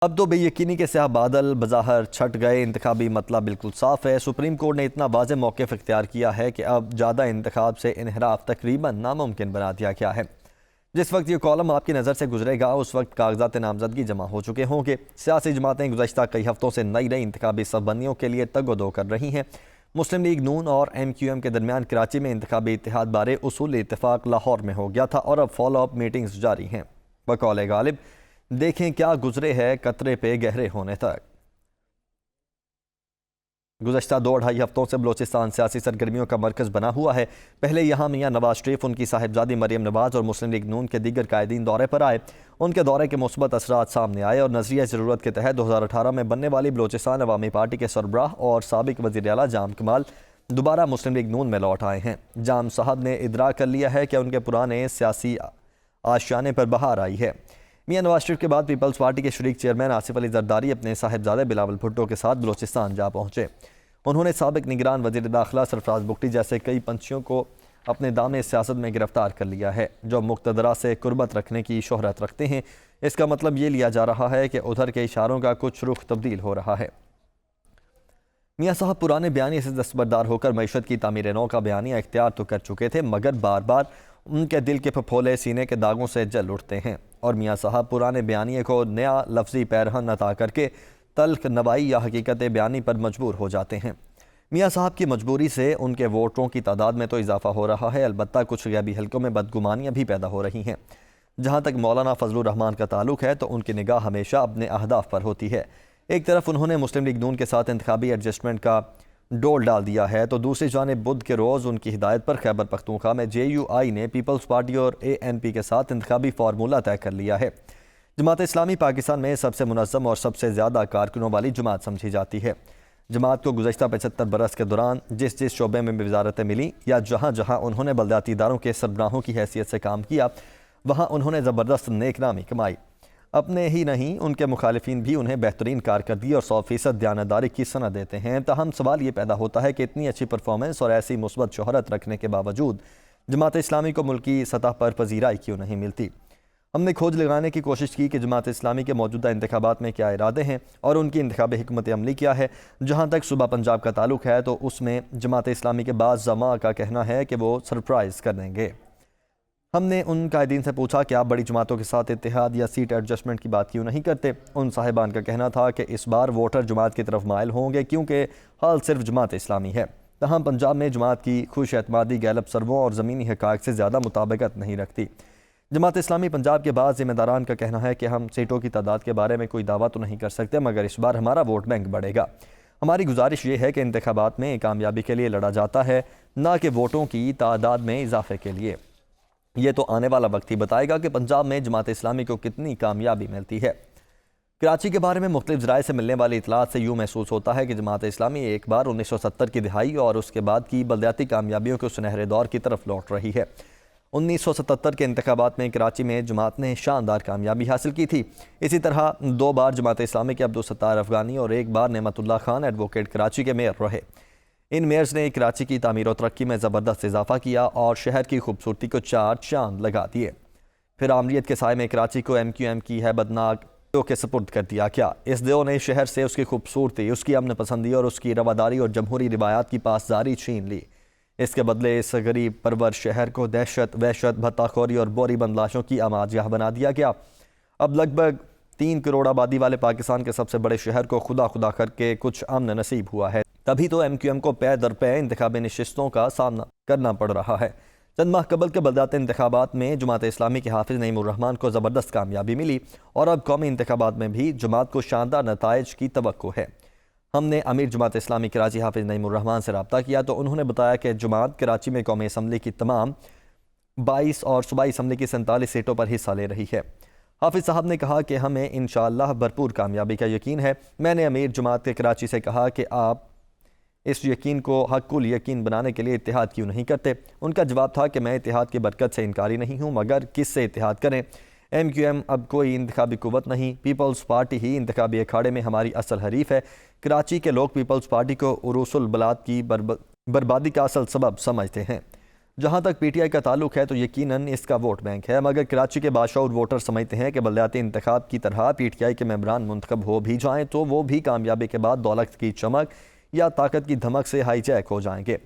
اب تو بے یقینی کے سیاہ بادل بظاہر چھٹ گئے، انتخابی مطلع بالکل صاف ہے۔ سپریم کورٹ نے اتنا واضح موقف اختیار کیا ہے کہ اب زیادہ انتخاب سے انحراف تقریباً ناممکن بنا دیا گیا ہے۔ جس وقت یہ کالم آپ کی نظر سے گزرے گا اس وقت کاغذات نامزدگی جمع ہو چکے ہوں گے۔ سیاسی جماعتیں گزشتہ کئی ہفتوں سے نئی انتخابی سربندیوں کے لیے تگ و دو کر رہی ہیں۔ مسلم لیگ نون اور MQM کے درمیان کراچی میں انتخابی اتحاد بارے اصولی اتفاق لاہور میں ہو گیا تھا اور اب فالو اپ میٹنگز جاری ہیں۔ بقول غالب دیکھیں کیا گزرے ہے قطرے پہ گہرے ہونے تک۔ گزشتہ 2-2.5 ہفتوں سے بلوچستان سیاسی سرگرمیوں کا مرکز بنا ہوا ہے۔ پہلے یہاں میاں نواز شریف، ان کی صاحبزادی مریم نواز اور مسلم لیگ نون کے دیگر قائدین دورے پر آئے۔ ان کے دورے کے مثبت اثرات سامنے آئے اور نظریہ ضرورت کے تحت 2018 میں بننے والی بلوچستان عوامی پارٹی کے سربراہ اور سابق وزیر اعلیٰ جام کمال دوبارہ مسلم لیگ نون میں لوٹ آئے ہیں۔ جام صاحب نے ادراک کر لیا ہے کہ ان کے پرانے سیاسی آشیانے پر بہار آئی ہے۔ میاں نواز شریف کے بعد پیپلز پارٹی کے شریک چیئرمین آصف علی زرداری اپنے صاحبزادے بلاول بھٹو کے ساتھ بلوچستان جا پہنچے۔ انہوں نے سابق نگران وزیر داخلہ سرفراز بگٹی جیسے کئی پنچیوں کو اپنے دامن سیاست میں گرفتار کر لیا ہے جو مقتدرہ سے قربت رکھنے کی شہرت رکھتے ہیں۔ اس کا مطلب یہ لیا جا رہا ہے کہ ادھر کے اشاروں کا کچھ رخ تبدیل ہو رہا ہے۔ میاں صاحب پرانے بیانیے سے دستبردار ہو کر معیشت کی تعمیر نو کا بیانیہ اختیار تو کر چکے تھے مگر بار بار ان کے دل کے پھپھولے سینے کے داغوں سے جل اٹھتے ہیں اور میاں صاحب پرانے بیانیے کو نیا لفظی پیرہن عطا کر کے تلخ نوائی یا حقیقت بیانی پر مجبور ہو جاتے ہیں۔ میاں صاحب کی مجبوری سے ان کے ووٹروں کی تعداد میں تو اضافہ ہو رہا ہے، البتہ کچھ غیبی حلقوں میں بدگمانیاں بھی پیدا ہو رہی ہیں۔ جہاں تک مولانا فضل الرحمان کا تعلق ہے تو ان کی نگاہ ہمیشہ اپنے اہداف پر ہوتی ہے۔ ایک طرف انہوں نے مسلم لیگ نون کے ساتھ انتخابی ایڈجسٹمنٹ کا ڈول ڈال دیا ہے تو دوسری جانب بدھ کے روز ان کی ہدایت پر خیبر پختونخوا میں JUI نے پیپلز پارٹی اور ANP کے ساتھ انتخابی فارمولہ طے کر لیا ہے۔ جماعت اسلامی پاکستان میں سب سے منظم اور سب سے زیادہ کارکنوں والی جماعت سمجھی جاتی ہے۔ جماعت کو گزشتہ 75 برس کے دوران جس شعبے میں وزارتیں ملی یا جہاں جہاں انہوں نے بلدیاتی اداروں کے سربراہوں کی حیثیت سے کام کیا وہاں انہوں نے زبردست نیک نامی کمائی۔ اپنے ہی نہیں ان کے مخالفین بھی انہیں بہترین کارکردگی اور 100% دیانتداری کی سند دیتے ہیں۔ تاہم سوال یہ پیدا ہوتا ہے کہ اتنی اچھی پرفارمنس اور ایسی مثبت شہرت رکھنے کے باوجود جماعت اسلامی کو ملکی سطح پر پذیرائی کیوں نہیں ملتی؟ ہم نے کھوج لگانے کی کوشش کی کہ جماعت اسلامی کے موجودہ انتخابات میں کیا ارادے ہیں اور ان کی انتخابی حکمت عملی کیا ہے۔ جہاں تک صوبہ پنجاب کا تعلق ہے تو اس میں جماعت اسلامی کے بعض زعماء کا کہنا ہے کہ وہ سرپرائز کر دیں گے۔ ہم نے ان قائدین سے پوچھا کہ آپ بڑی جماعتوں کے ساتھ اتحاد یا سیٹ ایڈجسٹمنٹ کی بات کیوں نہیں کرتے؟ ان صاحبان کا کہنا تھا کہ اس بار ووٹر جماعت کی طرف مائل ہوں گے کیونکہ حال صرف جماعت اسلامی ہے۔ تاہم پنجاب میں جماعت کی خوش اعتمادی غالب سرووں اور زمینی حقائق سے زیادہ مطابقت نہیں رکھتی۔ جماعت اسلامی پنجاب کے بعض ذمہ داران کا کہنا ہے کہ ہم سیٹوں کی تعداد کے بارے میں کوئی دعویٰ تو نہیں کر سکتے مگر اس بار ہمارا ووٹ بینک بڑھے گا۔ ہماری گزارش یہ ہے کہ انتخابات میں کامیابی کے لیے لڑا جاتا ہے نہ کہ ووٹوں کی تعداد میں اضافے کے لیے۔ یہ تو آنے والا وقت ہی بتائے گا کہ پنجاب میں جماعت اسلامی کو کتنی کامیابی ملتی ہے۔ کراچی کے بارے میں مختلف ذرائع سے ملنے والی اطلاعات سے یوں محسوس ہوتا ہے کہ جماعت اسلامی ایک بار 1970 کی دہائی اور اس کے بعد کی بلدیاتی کامیابیوں کے سنہرے دور کی طرف لوٹ رہی ہے۔ 1977 کے انتخابات میں کراچی میں جماعت نے شاندار کامیابی حاصل کی تھی۔ اسی طرح 2 بار جماعت اسلامی کے عبدالستار افغانی اور 1 بار نعمت اللہ خان ایڈوکیٹ کراچی کے میئر رہے۔ ان میئرز نے کراچی کی تعمیر و ترقی میں زبردست اضافہ کیا اور شہر کی خوبصورتی کو 4 چاند لگا دیے۔ پھر آمریت کے سائے میں کراچی کو MQM کی ہیبت ناک دیو کے سپرد کر دیا کیا؟ اس دیو نے شہر سے اس کی خوبصورتی، اس کی امن پسندی اور اس کی رواداری اور جمہوری روایات کی پاسداری چھین لی۔ اس کے بدلے اس غریب پرور شہر کو دہشت، وحشت، بھتہ خوری اور بوری بند لاشوں کی آماجگاہ بنا دیا گیا۔ اب لگ بھگ 3 کروڑ آبادی والے پاکستان کے سب سے بڑے شہر کو خدا کر کے کچھ امن نصیب ہوا ہے۔ تبھی تو MQM کو پے در پے انتخابی نشستوں کا سامنا کرنا پڑ رہا ہے۔ چند ماہ قبل کے بلدیاتی انتخابات میں جماعت اسلامی کے حافظ نعیم الرحمان کو زبردست کامیابی ملی اور اب قومی انتخابات میں بھی جماعت کو شاندار نتائج کی توقع ہے۔ ہم نے امیر جماعت اسلامی کراچی حافظ نعیم الرحمان سے رابطہ کیا تو انہوں نے بتایا کہ جماعت کراچی میں قومی اسمبلی کی تمام 22 اور صوبائی اسمبلی کی 47 سیٹوں پر حصہ لے رہی ہے۔ حافظ صاحب نے کہا کہ ہمیں انشاءاللہ بھرپور کامیابی کا یقین ہے۔ میں نے امیر جماعت کے کراچی سے کہا کہ آپ اس یقین کو حق الیقین بنانے کے لیے اتحاد کیوں نہیں کرتے؟ ان کا جواب تھا کہ میں اتحاد کی برکت سے انکاری نہیں ہوں مگر کس سے اتحاد کریں؟ MQM اب کوئی انتخابی قوت نہیں، پیپلز پارٹی ہی انتخابی اکھاڑے میں ہماری اصل حریف ہے۔ کراچی کے لوگ پیپلز پارٹی کو عروس البلاد کی بربادی کا اصل سبب سمجھتے ہیں۔ جہاں تک پی ٹی آئی کا تعلق ہے تو یقیناً اس کا ووٹ بینک ہے، مگر کراچی کے باشعور ووٹر سمجھتے ہیں کہ بلدیاتی انتخاب کی طرح پی ٹی آئی کے ممبران منتخب ہو بھی جائیں تو وہ بھی کامیابی کے بعد دولت کی چمک یا طاقت کی دھمک سے ہائی جیک ہو جائیں گے۔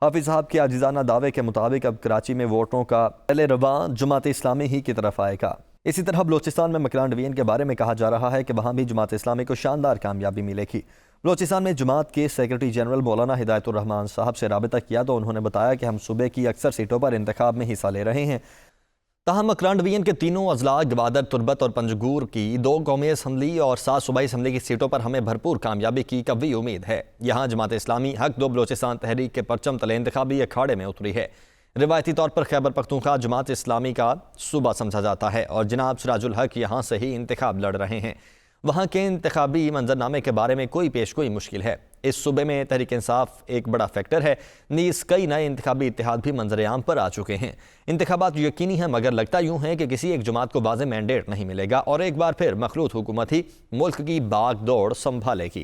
حافظ صاحب کے عاجزانہ دعوے کے مطابق اب کراچی میں ووٹوں کا پہلے رواں جماعت اسلامی ہی کی طرف آئے گا۔ اسی طرح بلوچستان میں مکران ڈویژن کے بارے میں کہا جا رہا ہے کہ وہاں بھی جماعت اسلامی کو شاندار کامیابی ملے گی۔ بلوچستان میں جماعت کے سیکرٹری جنرل مولانا ہدایت الرحمان صاحب سے رابطہ کیا تو انہوں نے بتایا کہ ہم صوبے کی اکثر سیٹوں پر انتخاب میں حصہ لے رہے ہیں۔ تاہم مکران ڈویژن کے تینوں اضلاع گوادر، تربت اور پنجگور کی 2 قومی اسمبلی اور 7 صوبائی اسمبلی کی سیٹوں پر ہمیں بھرپور کامیابی کی قوی امید ہے۔ یہاں جماعت اسلامی حق دو بلوچستان تحریک کے پرچم تلے انتخابی اکھاڑے میں اتری ہے۔ روایتی طور پر خیبر پختونخوا جماعت اسلامی کا صوبہ سمجھا جاتا ہے اور جناب سراج الحق یہاں سے ہی انتخاب لڑ رہے ہیں۔ وہاں کے انتخابی منظرنامے کے بارے میں کوئی پیش گوئی مشکل ہے۔ اس صوبے میں تحریک انصاف ایک بڑا فیکٹر ہے، نیز کئی نئے انتخابی اتحاد بھی منظر عام پر آ چکے ہیں۔ انتخابات یقینی ہیں مگر لگتا یوں ہے کہ کسی ایک جماعت کو واضح مینڈیٹ نہیں ملے گا اور ایک بار پھر مخلوط حکومت ہی ملک کی باغ دوڑ سنبھالے گی۔